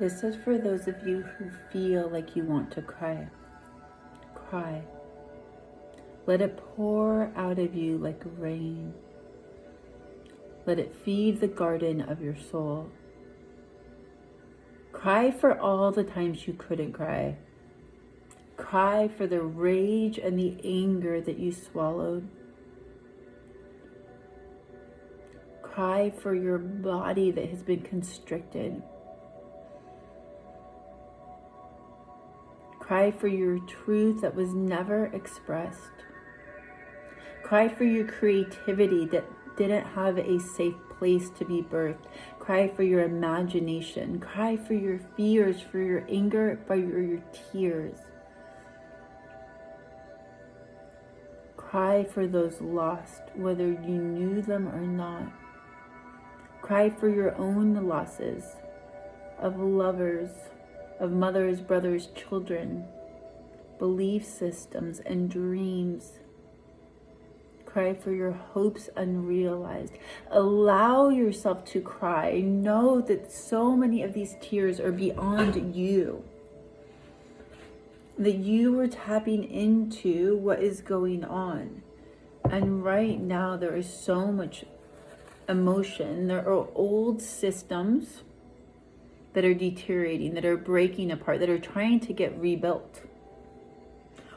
This is for those of you who feel like you want to cry. Cry. Let it pour out of you like rain. Let it feed the garden of your soul. Cry for all the times you couldn't cry. Cry for the rage and the anger that you swallowed. Cry for your body that has been constricted. Cry for your truth that was never expressed. Cry for your creativity that didn't have a safe place to be birthed. Cry for your imagination. Cry for your fears, for your anger, for your tears. Cry for those lost, whether you knew them or not. Cry for your own losses of lovers, of mothers, brothers, children, belief systems, and dreams. Cry for your hopes unrealized. Allow yourself to cry. Know that so many of these tears are beyond you. That you are tapping into what is going on. And right now there is so much emotion. There are old systems that are deteriorating, that are breaking apart, that are trying to get rebuilt.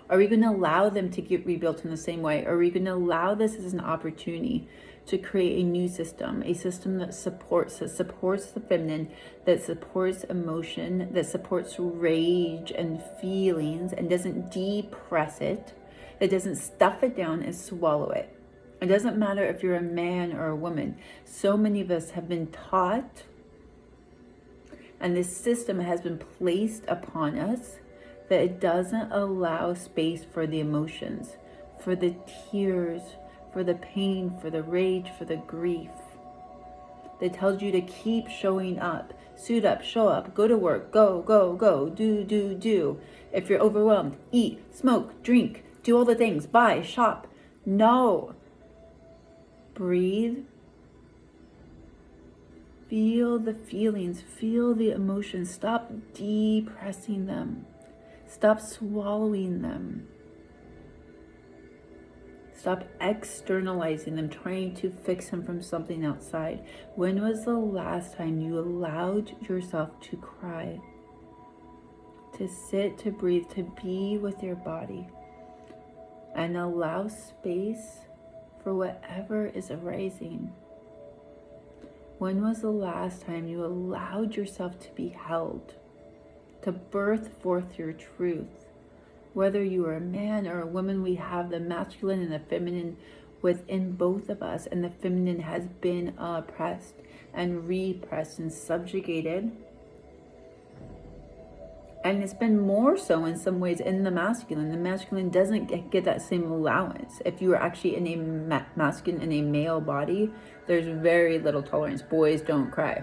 Are we going to allow them to get rebuilt in the same way? Or are we going to allow this as an opportunity to create a new system, a system that supports the feminine, that supports emotion, that supports rage and feelings and doesn't depress it, that doesn't stuff it down and swallow it? It doesn't matter if you're a man or a woman. So many of us have been taught, and this system has been placed upon us, that it doesn't allow space for the emotions, for the tears, for the pain, for the rage, for the grief. That tells you to keep showing up, suit up, show up, go to work, go, do. If you're overwhelmed, eat, smoke, drink, do all the things, buy, shop. No. Breathe. Feel the feelings, feel the emotions. Stop depressing them. Stop swallowing them. Stop externalizing them, trying to fix them from something outside. When was the last time you allowed yourself to cry? To sit, to breathe, to be with your body. And allow space for whatever is arising. When was the last time you allowed yourself to be held? To birth forth your truth. Whether you are a man or a woman, we have the masculine and the feminine within both of us, and the feminine has been oppressed and repressed and subjugated. And it's been more so in some ways in the masculine. The masculine doesn't get that same allowance. If you are actually in a masculine, in a male body, there's very little tolerance. Boys don't cry.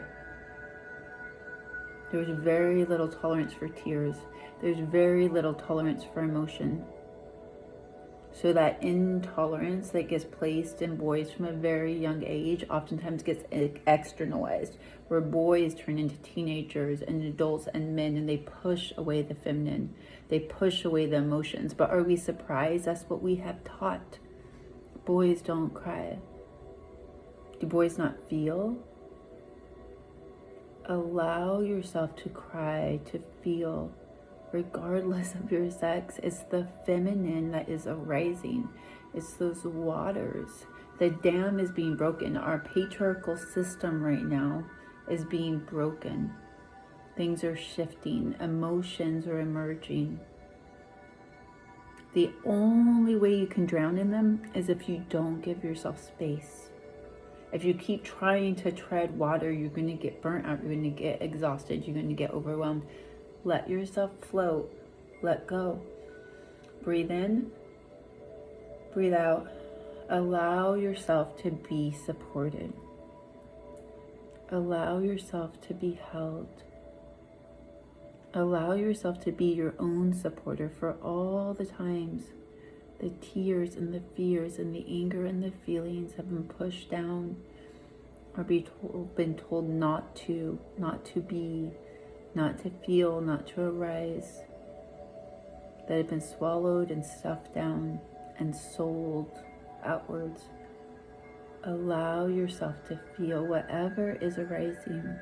There's very little tolerance for tears. There's very little tolerance for emotion. So that intolerance that gets placed in boys from a very young age oftentimes gets externalized, where boys turn into teenagers and adults and men, and they push away the feminine. They push away the emotions. But are we surprised? That's what we have taught. Boys don't cry. Do boys not feel? Allow yourself to cry, to feel, regardless of your sex. It's the feminine that is arising. It's those waters. The dam is being broken. Our patriarchal system right now is being broken. Things are shifting. Emotions are emerging. The only way you can drown in them is if you don't give yourself space. If you keep trying to tread water, you're going to get burnt out. You're going to get exhausted. You're going to get overwhelmed. Let yourself float. Let go. Breathe in. Breathe out. Allow yourself to be supported. Allow yourself to be held. Allow yourself to be your own supporter for all the times the tears and the fears and the anger and the feelings have been pushed down, or been told not to be, not to feel, not to arise, that have been swallowed and stuffed down and sold outwards. Allow yourself to feel whatever is arising.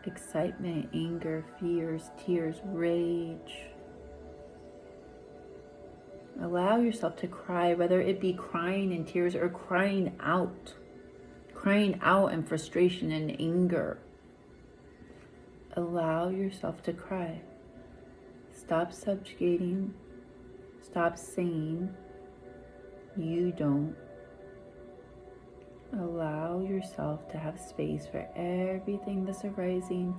Excitement, anger, fears, tears, rage. Allow yourself to cry, whether it be crying in tears or crying out in frustration and anger. Allow yourself to cry. Stop subjugating. Stop saying you don't. Allow yourself to have space for everything that's arising,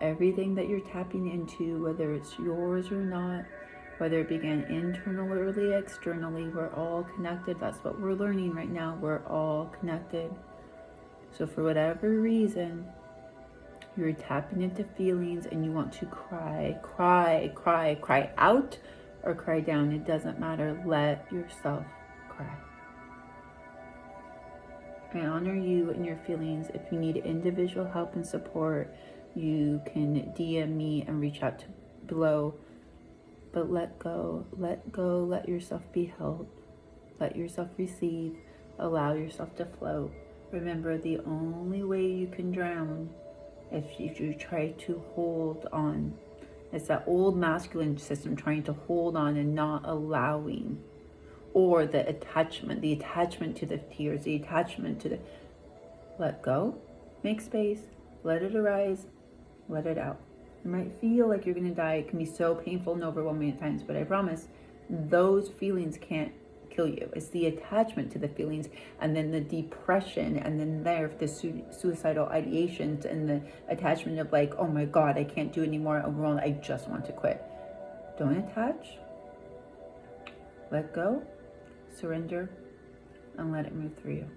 everything that you're tapping into, whether it's yours or not, whether it began internally, externally. We're all connected. That's what we're learning right now. We're all connected. So for whatever reason, you're tapping into feelings and you want to cry out or cry down. It doesn't matter. Let yourself cry. I honor you and your feelings. If you need individual help and support, you can DM me and reach out to below. But let go, let yourself be held, let yourself receive, allow yourself to float. Remember, the only way you can drown if you try to hold on. It's that old masculine system trying to hold on and not allowing. Or the attachment to the tears, the attachment to the... Let go, make space, let it arise, let it out. It might feel like you're going to die. It can be so painful and overwhelming at times, but I promise those feelings can't kill you. It's the attachment to the feelings, and then the depression, and then the suicidal ideations, and the attachment of like, oh my God, I can't do anymore, overwhelmed, I just want to quit. Don't attach. Let go, surrender, and let it move through you.